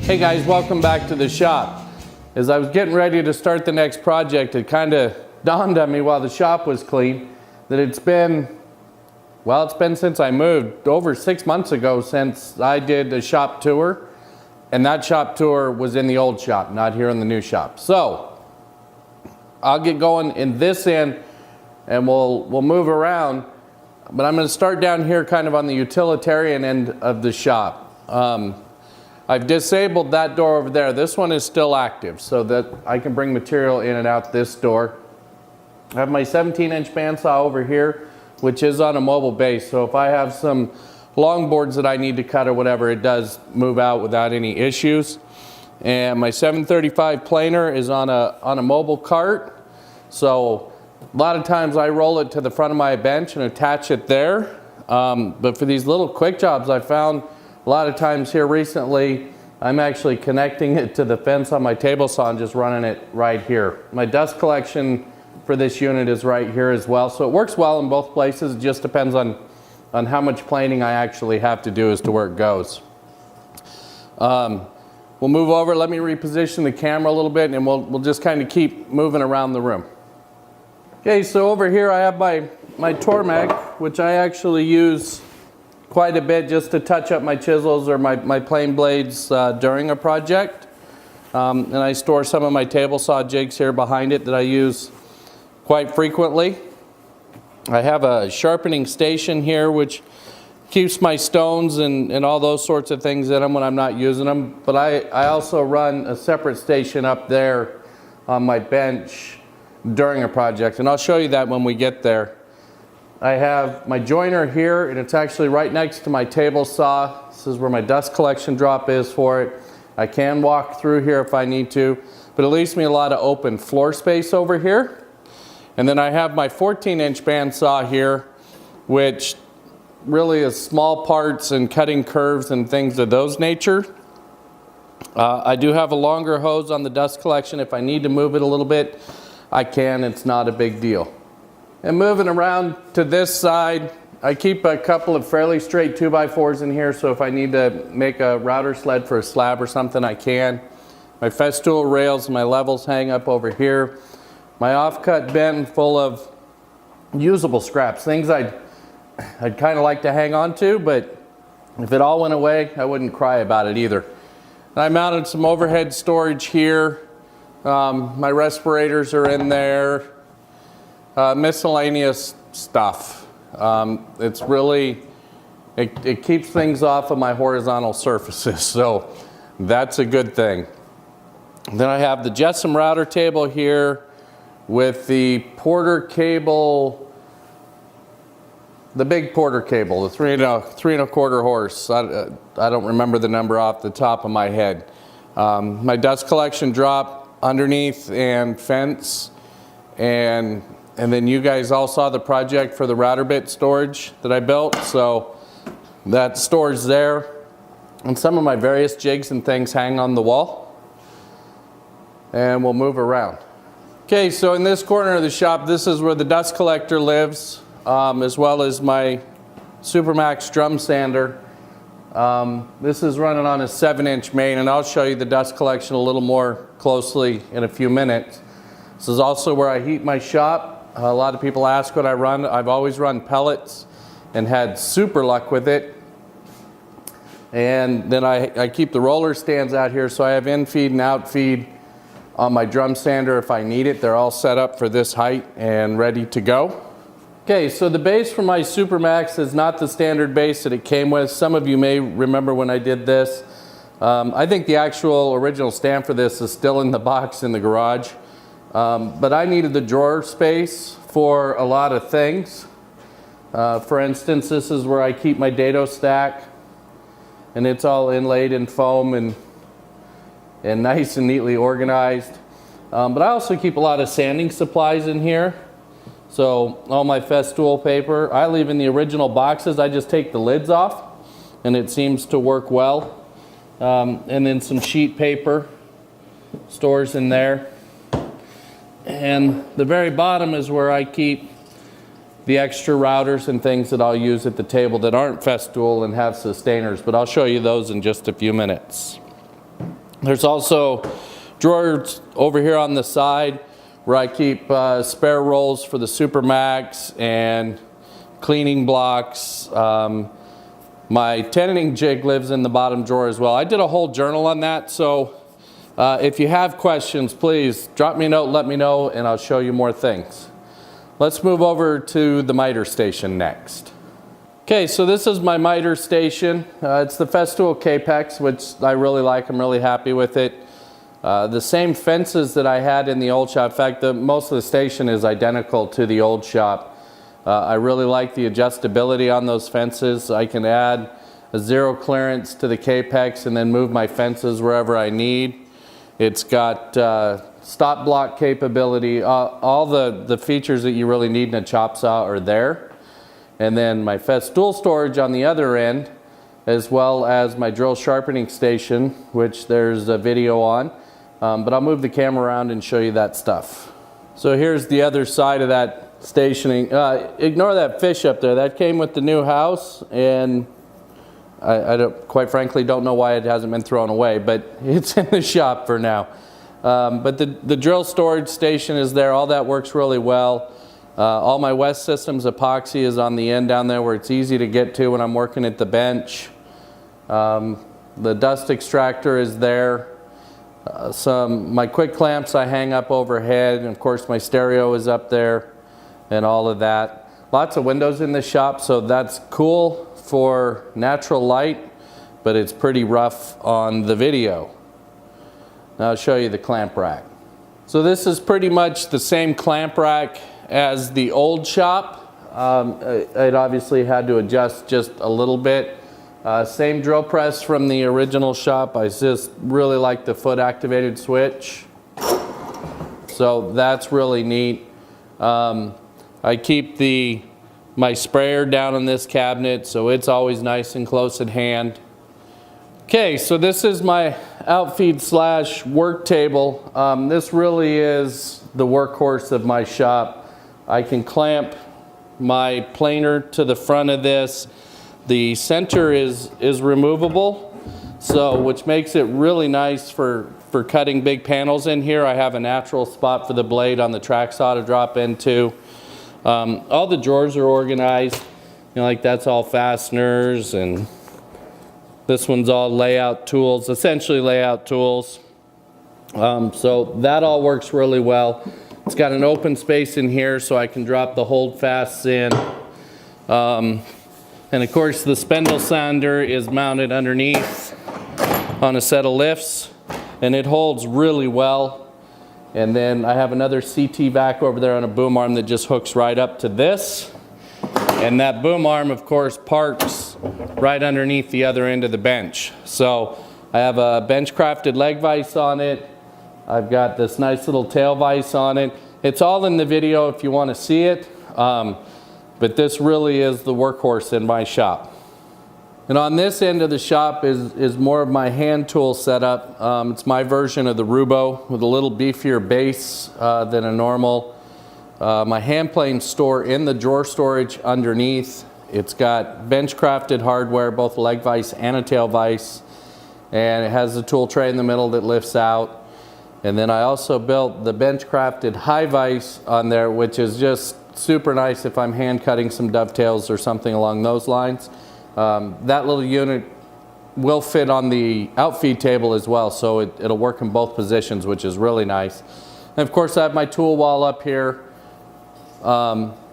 Hey guys, welcome back to the shop. As I was getting ready to start the next project, it kind of dawned on me while the shop was clean that it's been since I moved, over 6 months ago since I did a shop tour, and that shop tour was in the old shop, not here in the new shop. So I'll get going in this end and we'll move around, but I'm going to start down here kind of on the utilitarian end of the shop. I've disabled that door over there. This one is still active so that I can bring material in and out this door. I have my 17-inch bandsaw over here, which is on a mobile base. So if I have some long boards that I need to cut or whatever, it does move out without any issues. And my 735 planer is on a mobile cart. So a lot of times I roll it to the front of my bench and attach it there. But for these little quick jobs, I found a lot of times here recently, I'm actually connecting it to the fence on my table saw and just running it right here. My dust collection for this unit is right here as well. So it works well in both places. It just depends on how much planing I actually have to do as to where it goes. We'll move over. Let me reposition the camera a little bit and we'll just kind of keep moving around the room. Okay, so over here I have my Tormek, which I actually use quite a bit just to touch up my chisels or my plane blades during a project. And I store some of my table saw jigs here behind it that I use quite frequently. I have a sharpening station here which keeps my stones and all those sorts of things in them when I'm not using them. But I also run a separate station up there on my bench during a project, and I'll show you that when we get there. I have my joiner here, and it's actually right next to my table saw. This is where my dust collection drop is for it. I can walk through here if I need to, but it leaves me a lot of open floor space over here. And then I have my 14-inch bandsaw here, which really is small parts and cutting curves and things of those nature. I do have a longer hose on the dust collection. If I need to move it a little bit, I can. It's not a big deal. And moving around to this side, I keep a couple of fairly straight 2x4s in here, so if I need to make a router sled for a slab or something, I can. My Festool Rails and my levels hang up over here. My offcut bin full of usable scraps, things I'd kind of like to hang on to, but if it all went away, I wouldn't cry about it either. And I mounted some overhead storage here. My respirators are in there. Miscellaneous stuff. It's really, it keeps things off of my horizontal surfaces, so that's a good thing. Then I have the Jessam router table here with the Porter cable, the big Porter cable, the 3¼ horse. I don't remember the number off the top of my head. My dust collection drop underneath and fence, and then you guys all saw the project for the router bit storage that I built, so that stores there. And some of my various jigs and things hang on the wall. And we'll move around. Okay, so in this corner of the shop, this is where the dust collector lives, as well as my Supermax drum sander. This is running on a 7-inch main, and I'll show you the dust collection a little more closely in a few minutes. This is also where I heat my shop. A lot of people ask what I run. I've always run pellets and had super luck with it. And then I keep the roller stands out here, so I have in feed and out feed on my drum sander if I need it. They're all set up for this height and ready to go. Okay, so the base for my Supermax is not the standard base that it came with. Some of you may remember when I did this. I think the actual original stand for this is still in the box in the garage. But I needed the drawer space for a lot of things. For instance, this is where I keep my dado stack, and it's all inlaid in foam and nice and neatly organized. But I also keep a lot of sanding supplies in here. So all my Festool paper, I leave in the original boxes. I just take the lids off, and it seems to work well. And then some sheet paper stores in there. And the very bottom is where I keep the extra routers and things that I'll use at the table that aren't Festool and have sustainers, but I'll show you those in just a few minutes. There's also drawers over here on the side where I keep spare rolls for the Supermax and cleaning blocks. My tenanting jig lives in the bottom drawer as well. I did a whole journal on that, so if you have questions, please drop me a note, let me know, and I'll show you more things. Let's move over to the miter station next. Okay, so this is my miter station. It's the Festool Capex, which I really like. I'm really happy with it. The same fences that I had in the old shop. In fact, most of the station is identical to the old shop. I really like the adjustability on those fences. I can add a zero clearance to the Capex and then move my fences wherever I need. It's got stop block capability. All the features that you really need in a chop saw are there. And then my Festool storage on the other end, as well as my drill sharpening station, which there's a video on. But I'll move the camera around and show you that stuff. So here's the other side of that stationing. Ignore that fish up there. That came with the new house, and I quite frankly don't know why it hasn't been thrown away, but it's in the shop for now. But the drill storage station is there. All that works really well. All my West Systems epoxy is on the end down there where it's easy to get to when I'm working at the bench. The dust extractor is there. My quick clamps I hang up overhead, and of course my stereo is up there and all of that. Lots of windows in the shop, so that's cool for natural light, but it's pretty rough on the video. Now I'll show you the clamp rack. So this is pretty much the same clamp rack as the old shop. It obviously had to adjust just a little bit. Same drill press from the original shop. I just really like the foot activated switch. So that's really neat. I keep my sprayer down in this cabinet, so it's always nice and close at hand. Okay, so this is my outfeed / work table. This really is the workhorse of my shop. I can clamp my planer to the front of this. The center is removable, so which makes it really nice for cutting big panels in here. I have a natural spot for the blade on the track saw to drop into. All the drawers are organized. You know, like that's all fasteners, and this one's all layout tools, essentially layout tools. So that all works really well. It's got an open space in here so I can drop the holdfasts in. And of course the spindle sander is mounted underneath on a set of lifts, and it holds really well. And then I have another CT vac over there on a boom arm that just hooks right up to this. And that boom arm, of course, parks right underneath the other end of the bench. So I have a bench crafted leg vise on it. I've got this nice little tail vise on it. It's all in the video if you want to see it. But this really is the workhorse in my shop. And on this end of the shop is more of my hand tool setup. It's my version of the Rubo with a little beefier base than a normal. My hand plane store in the drawer storage underneath. It's got bench crafted hardware, both a leg vise and a tail vise. And it has a tool tray in the middle that lifts out. And then I also built the bench crafted high vise on there, which is just super nice if I'm hand cutting some dovetails or something along those lines. That little unit will fit on the outfeed table as well, so it'll work in both positions, which is really nice. And of course I have my tool wall up here,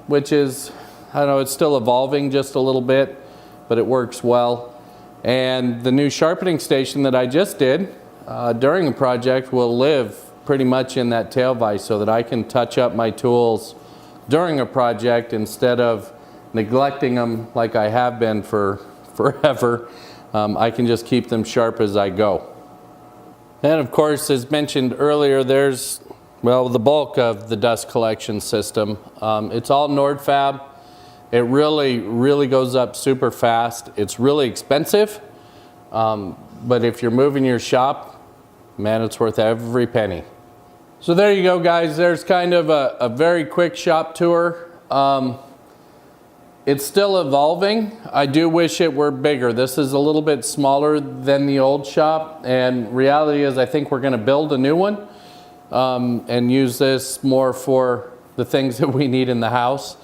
which is, I don't know, it's still evolving just a little bit, but it works well. And the new sharpening station that I just did during the project will live pretty much in that tail vise so that I can touch up my tools during a project instead of neglecting them like I have been for forever. I can just keep them sharp as I go. And of course, as mentioned earlier, there's, well, the bulk of the dust collection system. It's all NordFab. It really goes up super fast. It's really expensive, but if you're moving your shop, man, it's worth every penny. So there you go, guys. There's kind of a very quick shop tour. It's still evolving. I do wish it were bigger. This is a little bit smaller than the old shop, and reality is I think we're going to build a new one and use this more for the things that we need in the house,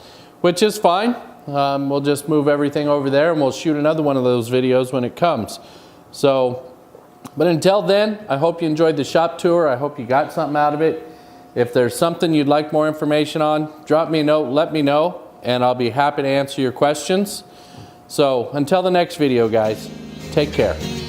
which is fine. We'll just move everything over there and we'll shoot another one of those videos when it comes. So, but until then, I hope you enjoyed the shop tour. I hope you got something out of it. If there's something you'd like more information on, drop me a note, let me know, and I'll be happy to answer your questions. So until the next video, guys, take care.